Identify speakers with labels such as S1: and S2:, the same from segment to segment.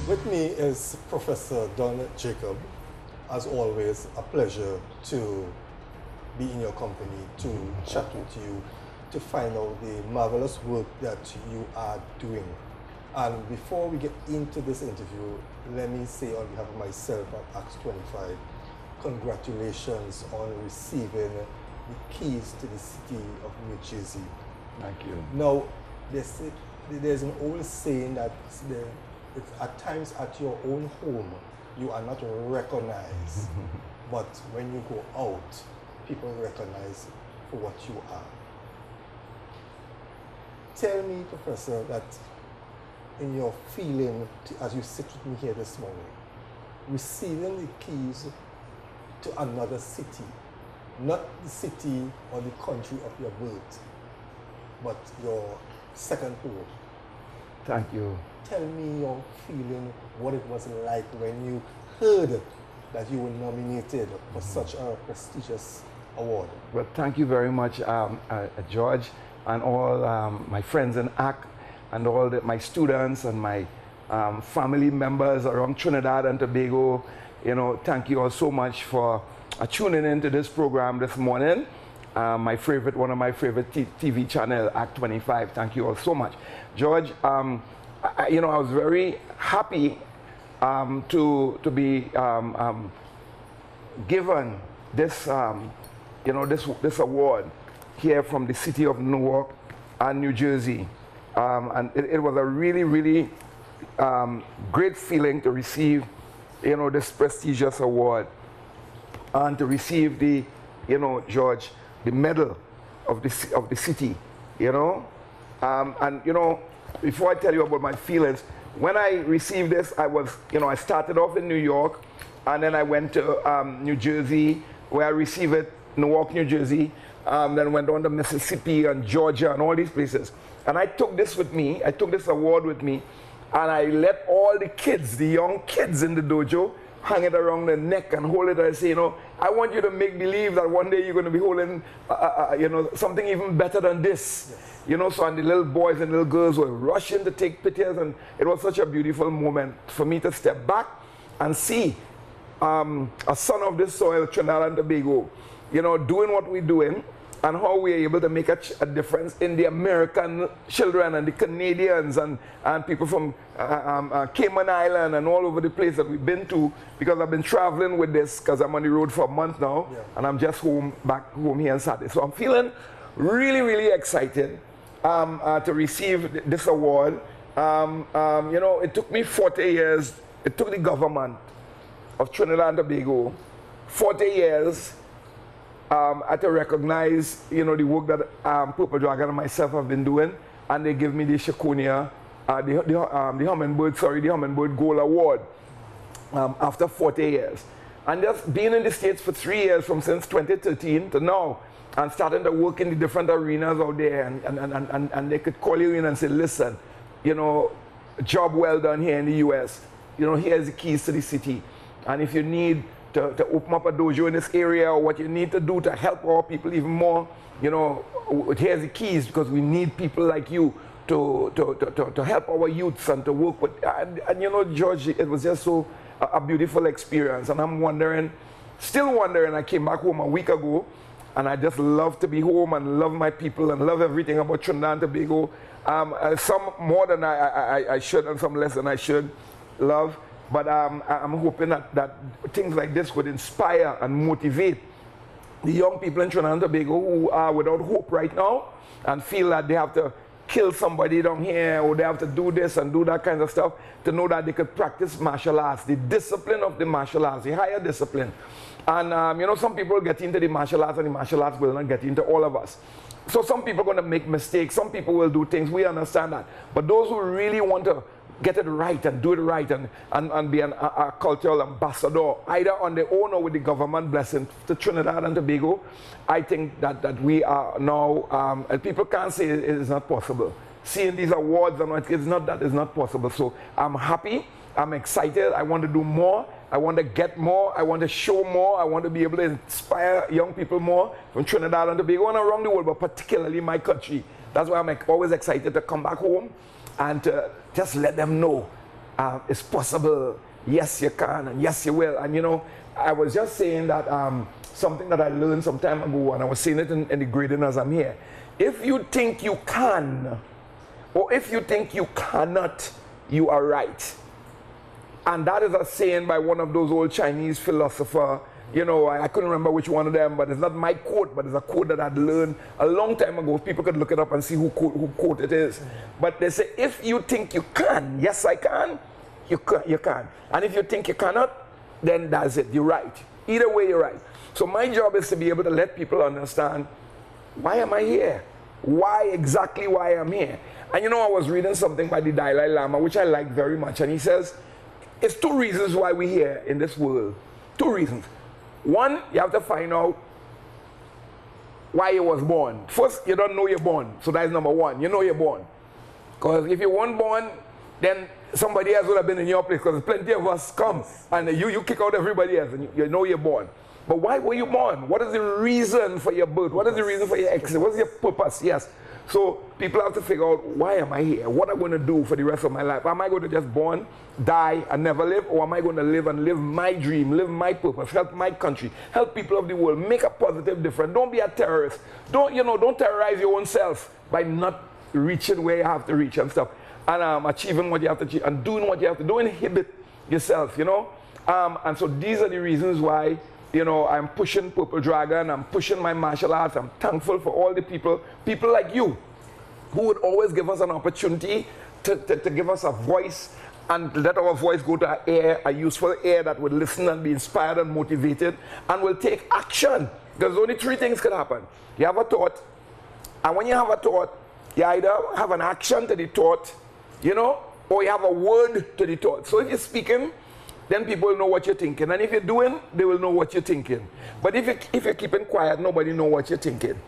S1: With me is Professor Don Jacob. As always, a pleasure to be in your company, to chat with you, to find out the marvelous work that you are doing. And before we get into this interview, let me say on behalf of myself at Acts 25, congratulations on receiving the keys to the city of New Jersey.
S2: Thank you.
S1: Now, there's an old saying that it's at times at your own home, you are not recognized. But when you go out, people recognize for what you are. Tell me, Professor, that in your feeling, as you sit with me here this morning, receiving the keys to another city, not the city or the country of your birth, but your second home.
S2: Thank you.
S1: Tell me your feeling, what it was like when you heard that you were nominated for such a prestigious award.
S2: Well, thank you very much, George, and all my friends in ACT, and all my students and my family members around Trinidad and Tobago. You know, thank you all so much for tuning into this program this morning. One of my favorite TV channel, Act 25. Thank you all so much, George. I was very happy to be given this, this award here from the city of Newark and New Jersey, and it was a really, really great feeling to receive, this prestigious award, and to receive the, George, the medal of the city, before I tell you about my feelings, when I received this, I started off in New York, and then I went to New Jersey, where I received it, Newark, New Jersey, then went on to Mississippi and Georgia and all these places. And I took this with me, I took this award with me, and I let all the kids, the young kids in the dojo, hang it around the neck and hold it and say, I want you to make believe that one day you're going to be holding, something even better than this. Yes. So and the little boys and little girls were rushing to take pictures, and it was such a beautiful moment for me to step back and see a son of this soil, Trinidad and Tobago, doing what we're doing, and how we're able to make a difference in the American children and the Canadians and people from Cayman Island and all over the place that we've been to, because I've been traveling with this because I'm on the road for a month now, and I'm just back home here on Saturday. So I'm feeling really, really excited to receive this award. It took me 40 years, it took the government of Trinidad and Tobago 40 years to recognize, the work that Purple Dragon and myself have been doing, and they give me the Shakonia, the Hummingbird Gold Award after 40 years. And just being in the States for 3 years, since 2013 to now, and starting to work in the different arenas out there, and they could call you in and say, listen, job well done here in the US. Here's the keys to the city. And if you need to open up a dojo in this area, or what you need to do to help our people even more, here's the keys, because we need people like you to help our youths and to work with. And George, it was just so a beautiful experience. And I'm still wondering, I came back home a week ago, and I just love to be home and love my people and love everything about Trinidad and Tobago. Some more than I should, and some less than I should love. But I'm hoping that things like this would inspire and motivate the young people in Trinidad and Tobago who are without hope right now and feel that they have to kill somebody down here, or they have to do this and do that kind of stuff, to know that they could practice martial arts, the discipline of the martial arts, the higher discipline. And some people get into the martial arts, and the martial arts will not get into all of us. So some people are going to make mistakes, some people will do things, we understand that. But those who really want to get it right and do it right and be a cultural ambassador, either on their own or with the government blessing to Trinidad and Tobago, I think that we are now, and people can't say it is not possible. Seeing these awards, it's not that it's not possible. So I'm happy, I'm excited, I want to do more, I want to get more, I want to show more, I want to be able to inspire young people more from Trinidad and Tobago and around the world, but particularly my country. That's why I'm always excited to come back home and to just let them know it's possible. Yes, you can, and yes, you will. And you know, I was just saying that something that I learned some time ago, and I was saying it in the grading as I'm here. If you think you can, or if you think you cannot, you are right. And that is a saying by one of those old Chinese philosophers. You know, I couldn't remember which one of them, but it's not my quote, but it's a quote that I'd learned a long time ago. People could look it up and see who quote it is. But they say, if you think you can, yes, I can, you can. And if you think you cannot, then that's it, you're right. Either way, you're right. So my job is to be able to let people understand, why am I here? Why exactly why I'm here? And you know, I was reading something by the Dalai Lama, which I like very much, and he says, it's 2 reasons why we're here in this world. 2 reasons. One, you have to find out why you was born. First, you don't know you're born. So that's number 1. You know you're born. Because if you weren't born, then somebody else would have been in your place. Because plenty of us come and you kick out everybody else and you know you're born. But why were you born? What is the reason for your birth? What is the reason for your exit? What's your purpose? Yes. So people have to figure out, why am I here? What am I going to do for the rest of my life? Am I going to just born, die, and never live? Or am I going to live and live my dream, live my purpose, help my country, help people of the world, make a positive difference? Don't be a terrorist. Don't terrorize your own self by not reaching where you have to reach and stuff. And achieving what you have to achieve and doing what you have to do. Don't inhibit yourself, you know? And so these are the reasons why, you know, I'm pushing Purple Dragon, I'm pushing my martial arts. I'm thankful for all the people like you, who would always give us an opportunity to give us a voice and let our voice go to a useful ear that would listen and be inspired and motivated and will take action. Because only 3 things can happen. You have a thought, and when you have a thought, you either have an action to the thought, you know, or you have a word to the thought. So if you're speaking, then people will know what you're thinking. And if you're doing, they will know what you're thinking. But if you're keeping quiet, nobody know what you're thinking.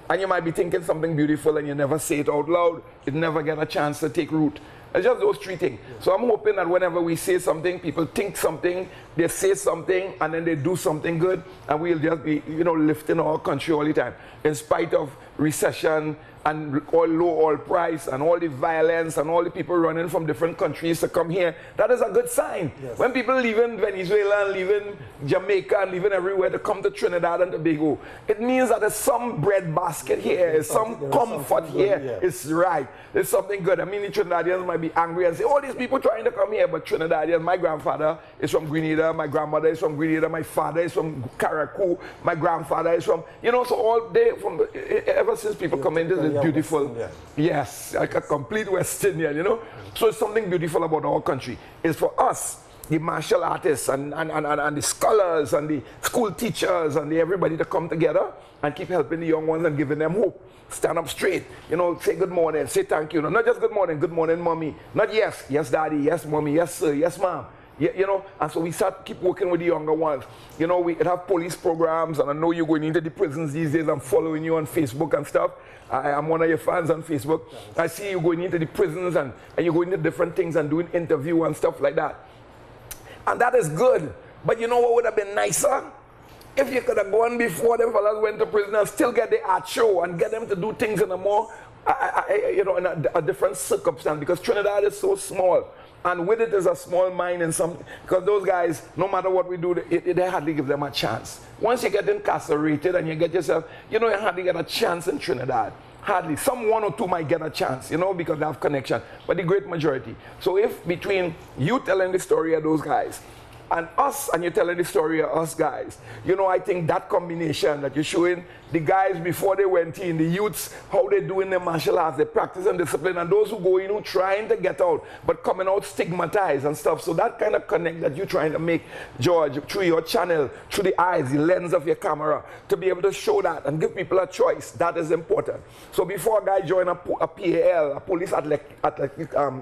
S2: And you might be thinking something beautiful and you never say it out loud. It never get a chance to take root. It's just those 3 things. So I'm hoping that whenever we say something, people think something, they say something, and then they do something good, and we'll just be, you know, lifting our country all the time. In spite of recession and low oil price and all the violence and all the people running from different countries to come here, that is a good sign. Yes. When people leaving Venezuela and leaving Jamaica and leaving everywhere to come to Trinidad and Tobago, it means that there's some bread basket here, there's some comfort here. Good, yeah. It's right. There's something good. I mean, the Trinidadians might be angry and say, oh, these people trying to come here, but Trinidadians, my grandfather is from Grenada, my grandmother is from Grenada, my father is from Caracou, my grandfather is from, you know, so all day, ever since people come in, this is beautiful. Western, yeah. Yes, like a complete West Indian, you know. So it's something beautiful about our country. It's for us, the martial artists and the scholars and the school teachers and everybody to come together and keep helping the young ones and giving them hope. Stand up straight, you know, say good morning, say thank you. No, not just good morning, mommy. Not yes, yes, daddy, yes, mommy, yes, sir, yes, mom. Yeah, you know, and so we keep working with the younger ones. You know, we have police programs, and I know you're going into the prisons these days. I'm following you on Facebook and stuff. I'm one of your fans on Facebook. I see you going into the prisons and you're going into different things and doing interview and stuff like that. And that is good. But you know what would have been nicer? If you could have gone before them fellas went to prison and still get the art show and get them to do things in a more, you know, in a different circumstance, because Trinidad is so small. And with it is a small mind and some, because those guys, no matter what we do, they hardly give them a chance. Once you get incarcerated and you get yourself, you know, you hardly get a chance in Trinidad. Hardly. Some 1 or 2 might get a chance, you know, because they have connection. But the great majority. So if between you telling the story of those guys and us, and you're telling the story of us guys, you know, I think that combination that you're showing the guys before they went in, the youths, how they doing their martial arts, they practice and discipline, and those who go in who trying to get out, but coming out stigmatized and stuff. So that kind of connect that you're trying to make, George, through your channel, through the eyes, the lens of your camera, to be able to show that and give people a choice, that is important. So before a guy join a PAL, a police athletic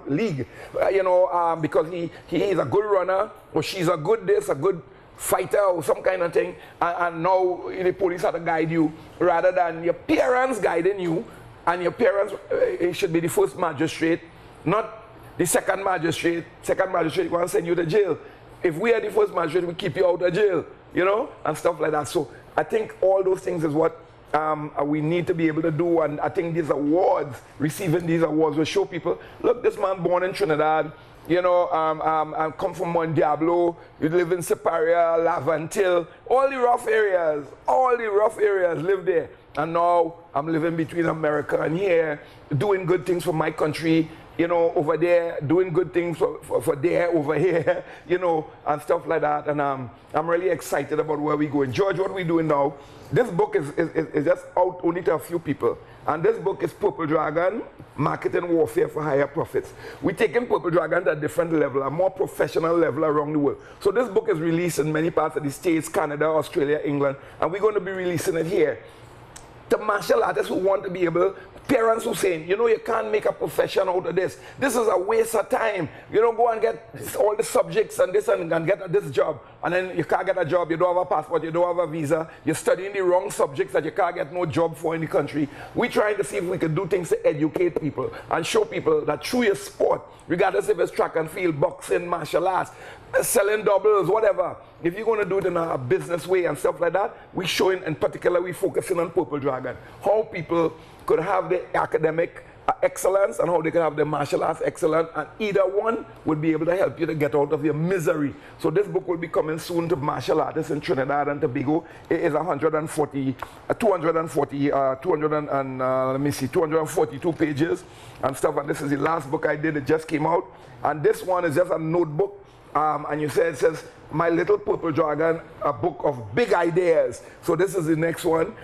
S2: league, you know, because he is a good runner, or she's a good this, a good fighter or some kind of thing, and now the police have to guide you rather than your parents guiding you, and your parents should be the first magistrate, not the second magistrate. Second magistrate want to send you to jail. If we are the first magistrate, we keep you out of jail, you know, and stuff like that. So I think all those things is what we need to be able to do, and I think these awards, receiving these awards will show people, look, this man born in Trinidad, I come from Mont Diablo, you live in Siparia, Lavantil, all the rough areas live there. And now I'm living between America and here, doing good things for my country, over there, doing good things for there, over here, and stuff like that. And I'm really excited about where we're going. George, what we're doing now, this book is just out only to a few people. And this book is Purple Dragon, Marketing Warfare for Higher Profits. We're taking Purple Dragon to a different level, a more professional level around the world. So this book is released in many parts of the States, Canada, Australia, England, and we're going to be releasing it here. The martial artists who want to be able, parents who saying, you can't make a profession out of this. This is a waste of time. You don't go and get all the subjects and this and get this job. And then you can't get a job, you don't have a passport, you don't have a visa. You're studying the wrong subjects that you can't get no job for in the country. We're trying to see if we can do things to educate people and show people that through your sport, regardless if it's track and field, boxing, martial arts, selling doubles, whatever. If you're going to do it in a business way and stuff like that, we're showing, in particular, we're focusing on Purple Dragon. How people could have the academic excellence and how they can have the martial arts excellence, and either one would be able to help you to get out of your misery. So this book will be coming soon to martial artists in Trinidad and Tobago. It is 242 pages and stuff, and this is the last book I did. It just came out, and this one is just a notebook. And it says, My Little Purple Dragon, a book of big ideas. So this is the next one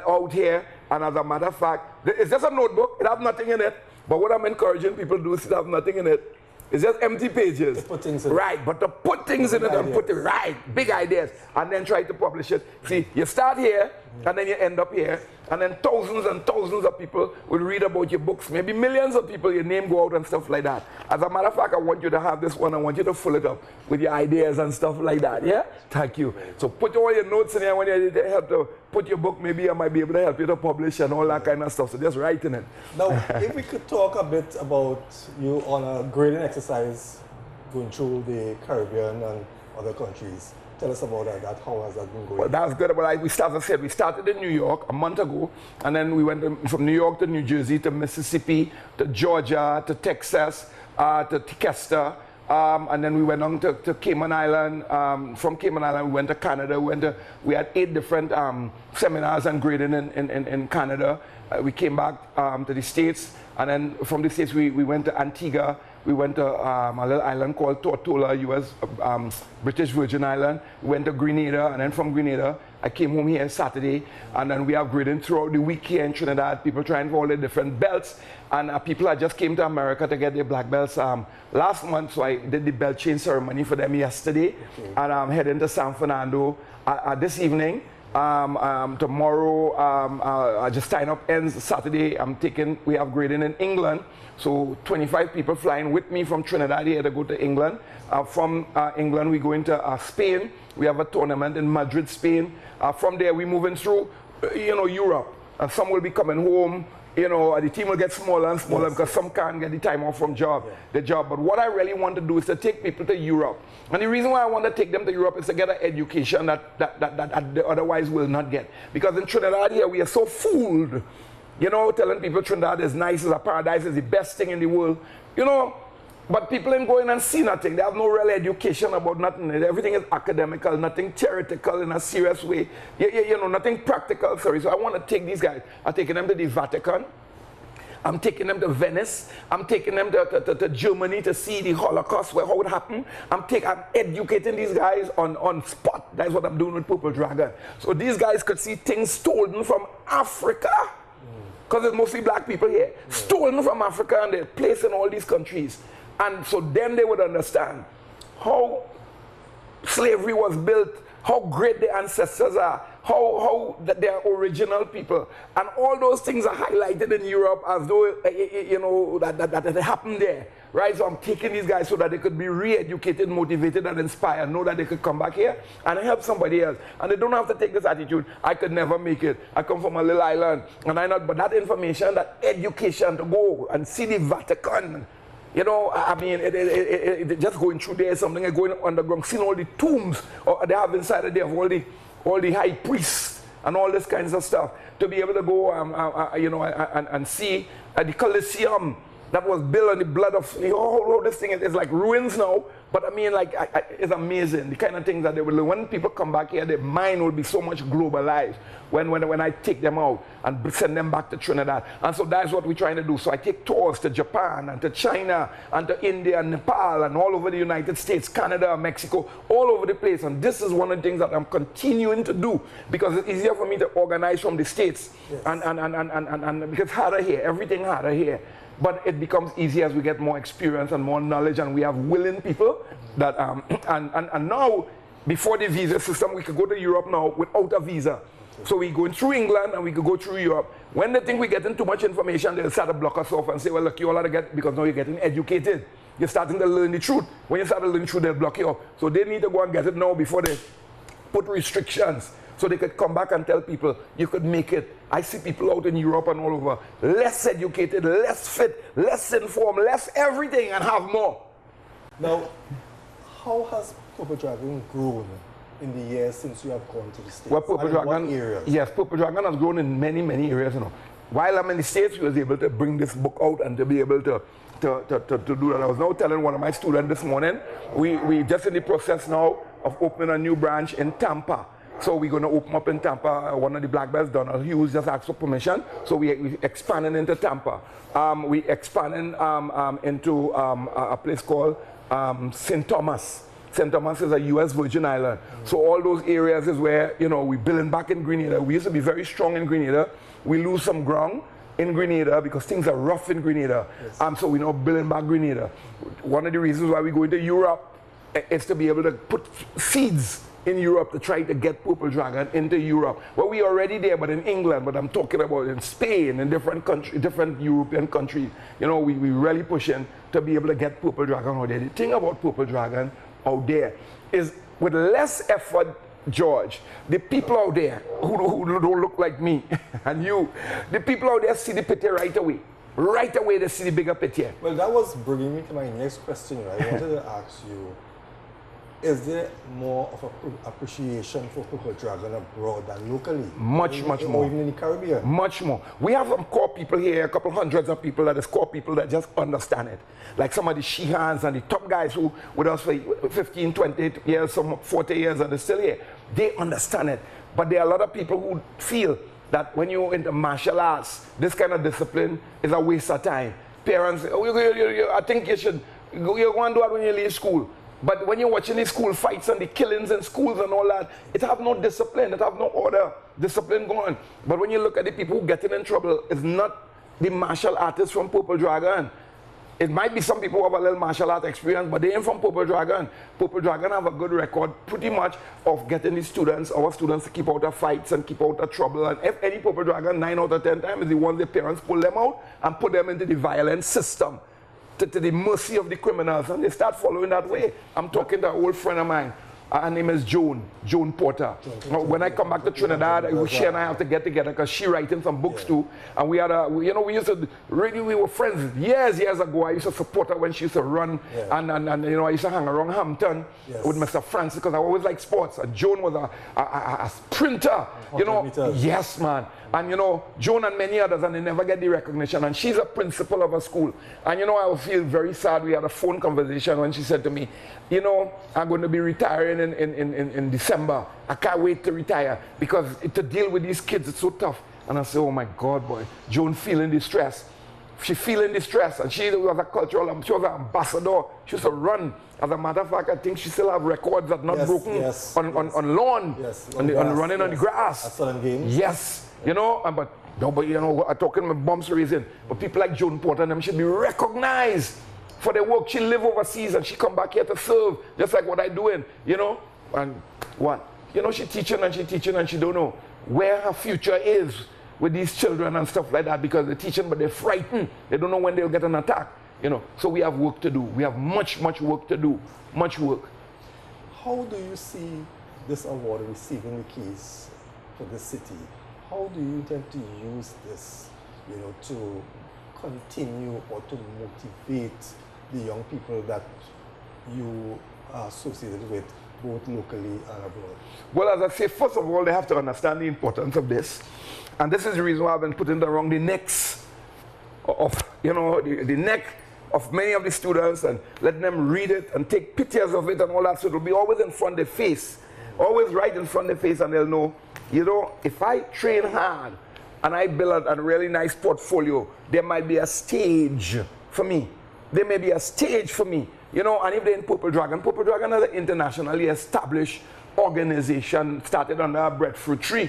S2: out here. And as a matter of fact, it's just a notebook. It has nothing in it. But what I'm encouraging people to do is to have nothing in it. It's just empty pages.
S1: Put things in
S2: right, but to put things in it and put it right, big ideas, and then try to publish it. See, you start here, and then you end up here, and then thousands and thousands of people will read about your books. Maybe millions of people, your name go out and stuff like that. As a matter of fact, I want you to have this one. I want you to fill it up with your ideas and stuff like that, yeah? Thank you. So put all your notes in here when you help to put your book. Maybe I might be able to help you to publish and all that kind of stuff. So just write in it.
S1: Now, if we could talk a bit about you on a grading exercise going through the Caribbean and other countries. Tell us about that. How has that been going?
S2: Well, that's good. Well, we started in New York a month ago, and then we went from New York to New Jersey to Mississippi to Georgia to Texas to Chester, and then we went on to Cayman Island. From Cayman Island, we went to Canada. We had 8 different seminars and grading in Canada. We came back to the States, and then from the States we went to Antigua. We went to a little island called Tortola, US, British Virgin Island. We went to Grenada, and then from Grenada, I came home here Saturday, and then we have grading throughout the week here in Trinidad, people trying for all the different belts, and people that just came to America to get their black belts last month, so I did the belt change ceremony for them yesterday, and I'm heading to San Fernando this evening. Tomorrow, I just sign up ends Saturday. We have grading in England. So 25 people flying with me from Trinidad here to go to England. From England, we go into Spain. We have a tournament in Madrid, Spain. From there, we're moving through, Europe. Some will be coming home. The team will get smaller and smaller because some can't get the time off from the job. But what I really want to do is to take people to Europe. And the reason why I want to take them to Europe is to get an education that they otherwise will not get. Because in Trinidad here, we are so fooled. Telling people Trinidad is nice, is a paradise, is the best thing in the world. But people ain't going and see nothing. They have no real education about nothing. Everything is academical, nothing theoretical in a serious way. Nothing practical. Sorry. So I want to take these guys. I'm taking them to the Vatican. I'm taking them to Venice. I'm taking them to Germany to see the Holocaust, how it happened. I'm educating these guys on spot. That's what I'm doing with Purple Dragon. So these guys could see things stolen from Africa. Because there's mostly black people here. Stolen from Africa, and they're placed in all these countries. And so then they would understand how slavery was built, how great the ancestors are, how that they are original people. And all those things are highlighted in Europe as though, that it happened there. Right? So I'm taking these guys so that they could be re-educated, motivated, and inspired, know that they could come back here and help somebody else. And they don't have to take this attitude, I could never make it. I come from a little island, but that information, that education to go and see the Vatican, just going through there, something like going underground, seeing all the tombs they have inside of there, all the high priests and all this kinds of stuff, to be able to go and see the Colosseum. that was built on the blood of this thing is like ruins now. But I mean, like, it's amazing the kind of things that they will learn. When people come back here, their mind will be so much globalized when I take them out and send them back to Trinidad. And so that's what we're trying to do. So I take tours to Japan and to China and to India and Nepal and all over the United States, Canada, Mexico, all over the place. And this is one of the things that I'm continuing to do because it's easier for me to organize from the States. Yes. And because it's harder here, everything harder here. But it becomes easier as we get more experience and more knowledge, and we have willing people that and now, before the visa system, we could go to Europe now without a visa. So we going through England and we could go through Europe. When they think we're getting too much information, they'll start to block us off and say, well, look, you all have to get, because now you're getting educated. You're starting to learn the truth. When you start to learn the truth, they'll block you off. So they need to go and get it now before they put restrictions. So they could come back and tell people, you could make it. I see people out in Europe and all over, less educated, less fit, less informed, less everything, and have more.
S1: Now, how has Purple Dragon grown in the years since you have gone to the States?
S2: Well, Purple Dragon, yes, Purple Dragon has grown in many, many areas. You know. While I'm in the States, we was able to bring this book out and to be able to do that. I was now telling one of my students this morning, we just in the process now of opening a new branch in Tampa. So we're going to open up in Tampa. One of the black belts, Donald Hughes, just asked for permission. So we expanding into Tampa. We expanding into a place called St. Thomas. St. Thomas is a U.S. Virgin Island. So all those areas is where, you know, we're building back in Grenada. We used to be very strong in Grenada. We lose some ground in Grenada because things are rough in Grenada. Yes. So we're now building back Grenada. One of the reasons why we go into Europe is to be able to put seeds in Europe to try to get Purple Dragon into Europe. Well, we're already there, but in England, but I'm talking about in Spain, in different countries, different European countries. You know, we really pushing to be able to get Purple Dragon out there. The thing about Purple Dragon out there is with less effort, George, the people out there who don't look like me and you, the people out there see the pity right away. Right away, they see the bigger pity.
S1: Well, that was bringing me to my next question. Right? I wanted to ask you, is there more of an appreciation for Purple Dragon abroad than locally?
S2: Much more.
S1: Or even in the Caribbean?
S2: Much more. We have some core people here, a couple hundreds of people that is core people that just understand it. Like some of the Shehans and the top guys who with us for 15, 20 years, some 40 years, and they're still here. They understand it. But there are a lot of people who feel that when you're into martial arts, this kind of discipline is a waste of time. Parents say, oh, I think you should go and do it when you leave school. But when you're watching these school fights and the killings in schools and all that, it have no discipline, it have no order, discipline going. But when you look at the people who getting in trouble, it's not the martial artists from Purple Dragon. It might be some people who have a little martial art experience, but they ain't from Purple Dragon. Purple Dragon have a good record pretty much of getting the students, our students, to keep out of fights and keep out of trouble. And if any Purple Dragon, 9 out of 10 times, is the ones their parents pull them out and put them into the violent system. To the mercy of the criminals, and they start following that way. I'm talking to an old friend of mine. Her name is Joan Porter. When I come back to Trinidad, she and I have to get together because she writing some books too. And we had we used to really, we were friends years ago. I used to support her when she used to run, and you know, I used to hang around Hampton with Mr. Francis because I always liked sports. And Joan was a sprinter, you know. Meters. Yes, man. And you know, Joan and many others, and they never get the recognition. And she's a principal of a school. And you know, I feel very sad. We had a phone conversation when she said to me, you know, I'm going to be retiring in December. I can't wait to retire because to deal with these kids, it's so tough. And I said, oh my God, boy, Joan feeling the stress. She feeling the stress, and she was a cultural, she was an ambassador. She used to run. As a matter of fact, I think she still have records that not broken on lawn, on running on the grass.
S1: At certain games.
S2: Yes, you know, but you know, I'm talking about bombs raising. But people like Joan Porter and them should be recognized for their work. She live overseas and she come back here to serve, just like what I doing, you know. And what? You know, she teaching and she don't know where her future is with these children and stuff like that, because they're teaching but they're frightened. They don't know when they'll get an attack, you know. So we have work to do. We have much work to do. Much work.
S1: How do you see this award receiving the keys for the city? How do you intend to use this, you know, to continue or to motivate the young people that you are associated with, both locally and abroad?
S2: Well, as I say, first of all, they have to understand the importance of this. And this is the reason why I've been putting around the necks you know, the neck of many of the students and letting them read it and take pictures of it and all that. So it'll be always in front of their face, always right in front of their face, and they'll know, you know, if I train hard and I build a really nice portfolio, there might be a stage for me. There may be a stage for me, you know. And if they're in Purple Dragon is an internationally established organization started under a breadfruit tree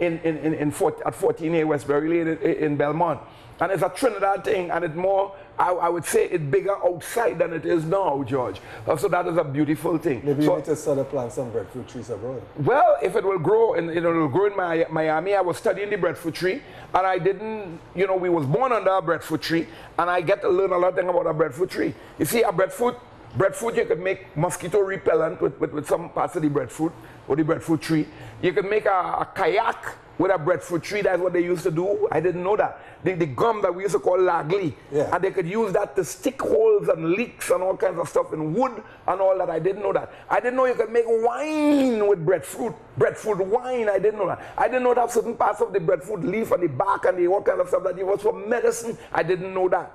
S2: at 14A Westbury Lane in Belmont. And it's a Trinidad thing, and it's more, I would say it's bigger outside than it is now, George. So that is a beautiful thing.
S1: Maybe
S2: so,
S1: you need to start to plant some breadfruit trees abroad.
S2: Well, if it will grow, and it will grow in Miami. I was studying the breadfruit tree, and I didn't, you know, we was born under a breadfruit tree, and I get to learn a lot of things about a breadfruit tree. You see, a breadfruit, you could make mosquito repellent with some parts of the breadfruit or the breadfruit tree. You could make a kayak with a breadfruit tree. That's what they used to do. I didn't know that. The gum that we used to call lagli,
S1: yeah.
S2: And they could use that to stick holes and leaks and all kinds of stuff in wood and all that. I didn't know that. I didn't know you could make wine with breadfruit wine. I didn't know that. I didn't know that certain parts of the breadfruit leaf and the bark and the all kinds of stuff that it was for medicine. I didn't know that.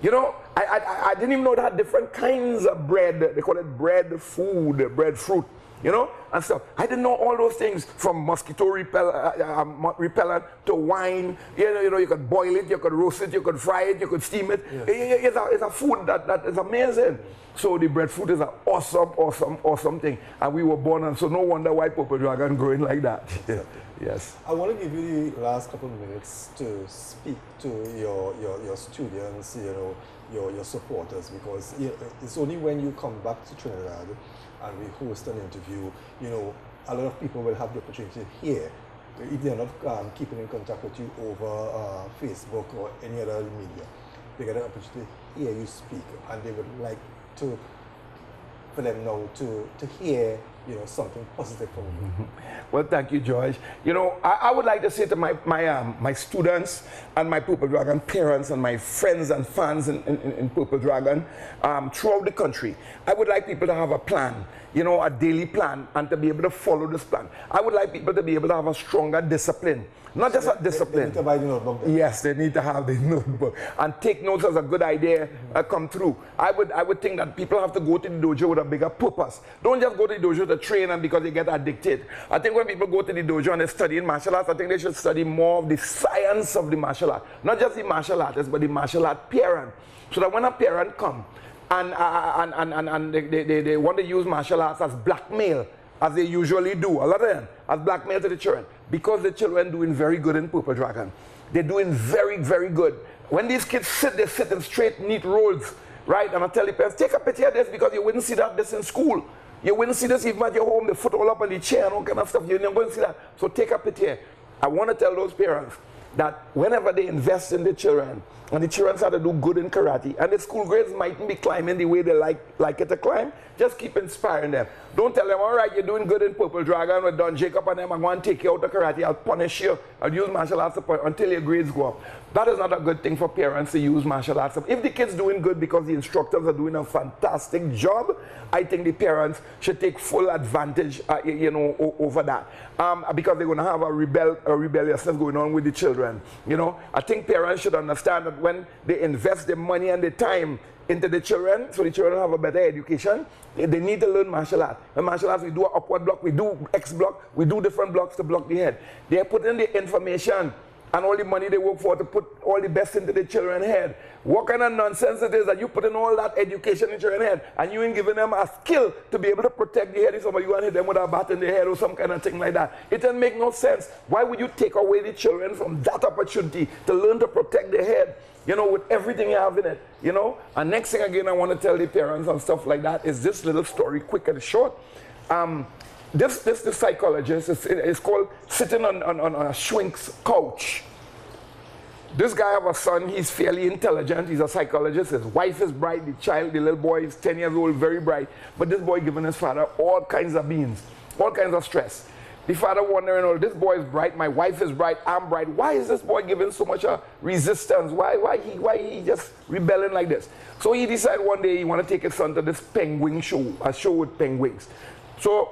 S2: You know, I didn't even know that different kinds of bread. They call it breadfruit. You know, and stuff. I didn't know all those things, from mosquito repellent to wine. You know, you could boil it, you could roast it, you could fry it, you could steam it. Yes. It's a food that is amazing. So the breadfruit is an awesome thing. And we were born, and so no wonder why Purple Dragon growing like that. Yes.
S1: I want to give you the last couple of minutes to speak to your students, you know, your supporters, because it's only when you come back to Trinidad and we host an interview, you know, a lot of people will have the opportunity to hear. If they're not keeping in contact with you over Facebook or any other media, they get an opportunity to hear you speak, and they would like for them now to hear, you know, something positive from you.
S2: Well, thank you, George. You know, I would like to say to my students and my Purple Dragon parents and my friends and fans in Purple Dragon throughout the country, I would like people to have a plan, you know, a daily plan, and to be able to follow this plan. I would like people to be able to have a stronger discipline. Not just a discipline.
S1: They need to buy the notebook.
S2: Yes, they need to have the notebook. And take notes as a good idea come through. I would think that people have to go to the dojo with a bigger purpose. Don't just go to the dojo to train and because they get addicted. I think when people go to the dojo and they study in martial arts, I think they should study more of the science of the martial art. Not just the martial artist, but the martial art parent. So that when a parent comes and they want to use martial arts as blackmail, as they usually do, a lot of them, as blackmail to the children, because the children doing very good in Purple Dragon. They're doing very, very good. When these kids sit, they sit in straight, neat rows, right? And I tell the parents, take a picture of this, because you wouldn't see this in school. You wouldn't see this even at your home, the foot all up on the chair and all kind of stuff. You're never going to see that. So take a picture. I want to tell those parents that whenever they invest in the children, and the children start to do good in karate, and the school grades mightn't be climbing the way they like it to climb, just keep inspiring them. Don't tell them, all right, you're doing good in Purple Dragon with Don Jacob and them, I'm going to take you out of karate, I'll punish you, I'll use martial arts support until your grades go up. That is not a good thing for parents to use martial arts. If the kid's doing good because the instructors are doing a fantastic job, I think the parents should take full advantage, you know, over that. Because they're going to have a rebelliousness going on with the children. You know, I think parents should understand that when they invest their money and their time into the children, so the children have a better education, they need to learn martial arts. In martial arts, we do an upward block, we do X block, we do different blocks to block the head. They put in the information and all the money they work for to put all the best into the children's head. What kind of nonsense it is that you put in all that education in children's head and you ain't giving them a skill to be able to protect the head if somebody want to hit them with a bat in the head or some kind of thing like that. It doesn't make no sense. Why would you take away the children from that opportunity to learn to protect their head, you know, with everything you have in it, you know? And next thing again I want to tell the parents and stuff like that is this little story, quick and short. This psychologist is called sitting on a shrink's couch. This guy have a son, he's fairly intelligent, he's a psychologist, his wife is bright, the little boy is 10 years old, very bright, but this boy giving his father all kinds of beans, all kinds of stress. The father wondering, oh, this boy is bright, my wife is bright, I'm bright, why is this boy giving so much resistance, why he just rebelling like this? So he decided one day he want to take his son to this penguin show, a show with penguins. So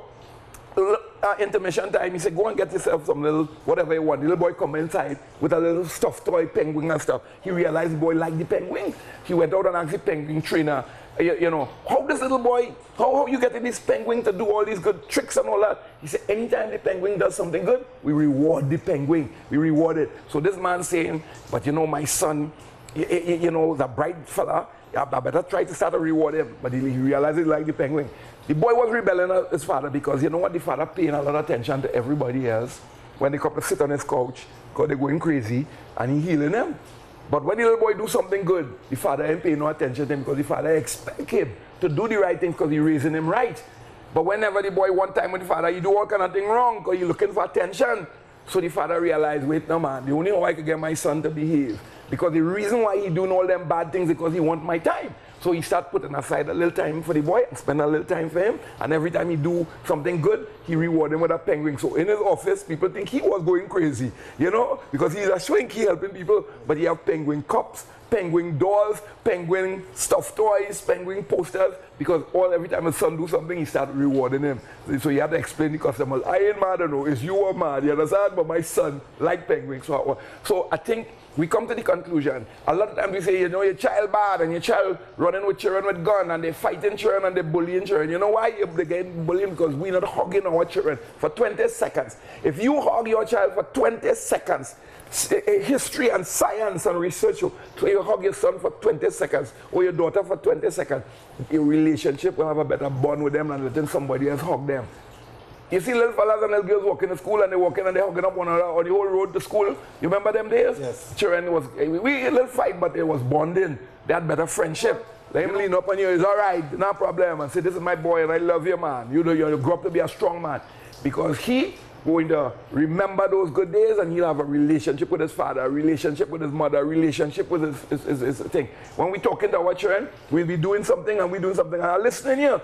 S2: intermission time, he said, go and get yourself some little, whatever you want. The little boy come inside with a little stuffed toy penguin and stuff. He realized the boy liked the penguin. He went out and asked the penguin trainer, you know, how this little boy, how you getting this penguin to do all these good tricks and all that? He said, anytime the penguin does something good, we reward the penguin. We reward it. So this man saying, but you know, my son, you know, the bright fella, I better try to start to reward him. But he realized he liked the penguin. The boy was rebelling at his father because you know what, the father paying a lot of attention to everybody else when they come to sit on his couch because they're going crazy and he healing them. But when the little boy do something good, the father ain't paying no attention to him because the father expect him to do the right thing because he's raising him right. But whenever the boy one time with the father, you do all kind of thing wrong because you're looking for attention. So the father realized, wait, no man, the only way I could get my son to behave, because the reason why he doing all them bad things is because he want my time. So he start putting aside a little time for the boy and spend a little time for him. And every time he do something good, he reward him with a penguin. So in his office, people think he was going crazy, you know, because he's a swanky helping people. But he have penguin cups, penguin dolls, penguin stuffed toys, penguin posters, because every time his son do something, he start rewarding him. So you have to explain to the customers, I ain't mad, I know, it's you are mad, you understand? But my son like penguins. So I think we come to the conclusion, a lot of times we say, you know, your child bad and your child running with children with gun and they fighting children and they bullying children. You know why they get bullying? Because we're not hugging our children for 20 seconds. If you hug your child for 20 seconds, history and science and research, so you hug your son for 20 seconds or your daughter for 20 seconds, your relationship will have a better bond with them than letting somebody else hug them. You see little fellas and little girls walking to school and they walking and they hugging up one another on the whole road to school. You remember them days?
S1: Yes.
S2: Children we a little fight, but it was bonding. They had better friendship. Let him lean up on you, it's all right, no problem, and say, this is my boy and I love you, man. You grow up to be a strong man. Because he going to remember those good days and he'll have a relationship with his father, a relationship with his mother, a relationship with his thing. When we talking to our children, we'll be doing something and we doing something and I'll listen here.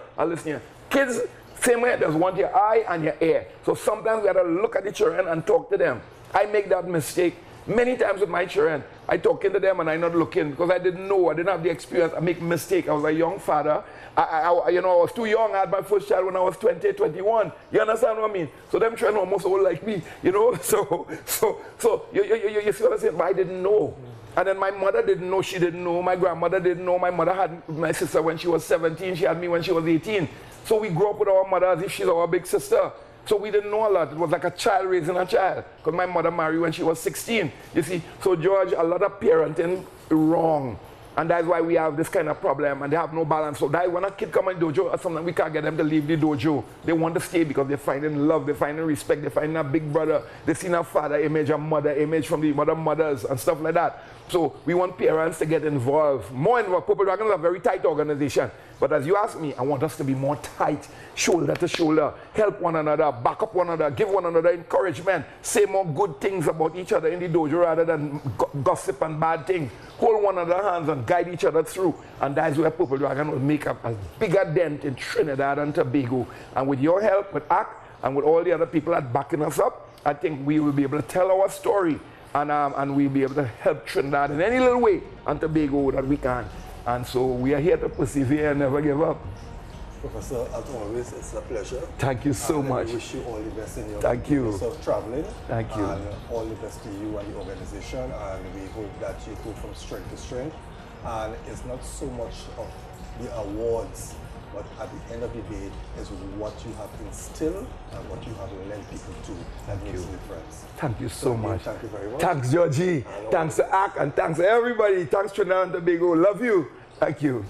S2: Kids, same way, there's one your eye and your ear. So sometimes we got to look at the children and talk to them. I make that mistake many times with my children. I talking to them and I not looking because I didn't know, I didn't have the experience. I make mistake. I was a young father. I was too young. I had my first child when I was 20, 21. You understand what I mean? So them children almost old like me, you know. So you see what I'm saying? But I didn't know. And then my mother didn't know, she didn't know. My grandmother didn't know. My mother had my sister when she was 17. She had me when she was 18. So we grew up with our mother as if she's our big sister. So we didn't know a lot. It was like a child raising a child. Because my mother married when she was 16. You see, so George, a lot of parenting wrong. And that's why we have this kind of problem and they have no balance. So that when a kid come in the dojo, sometimes we can't get them to leave the dojo. They want to stay because they're finding love, they're finding respect, they're finding a big brother, they see a father image, a mother image from the mothers and stuff like that. So we want parents to get involved, more involved. Purple Dragon is a very tight organization. But as you ask me, I want us to be more tight, shoulder to shoulder, help one another, back up one another, give one another encouragement, say more good things about each other in the dojo rather than gossip and bad things. Hold one another's hands and guide each other through. And that's where Purple Dragon will make a bigger dent in Trinidad and Tobago. And with your help, with ACT, and with all the other people that backing us up, I think we will be able to tell our story. And we'll be able to help Trinidad in any little way and Tobago that we can. And so we are here to persevere and never give up.
S1: Professor, as always, it's a pleasure.
S2: Thank you so much.
S1: I wish you all the best in your traveling.
S2: Thank you.
S1: And all the best to you and the organization. And we hope that you go from strength to strength. And it's not so much of the awards, but at the end of the day, is what you have instilled and what you have led people to that makes a difference.
S2: Thank you so much.
S1: Thank you very much.
S2: Thanks, Georgie. Thanks to ACT and thanks to everybody. Thanks, Trinidad and Tobago. Love you. Thank you.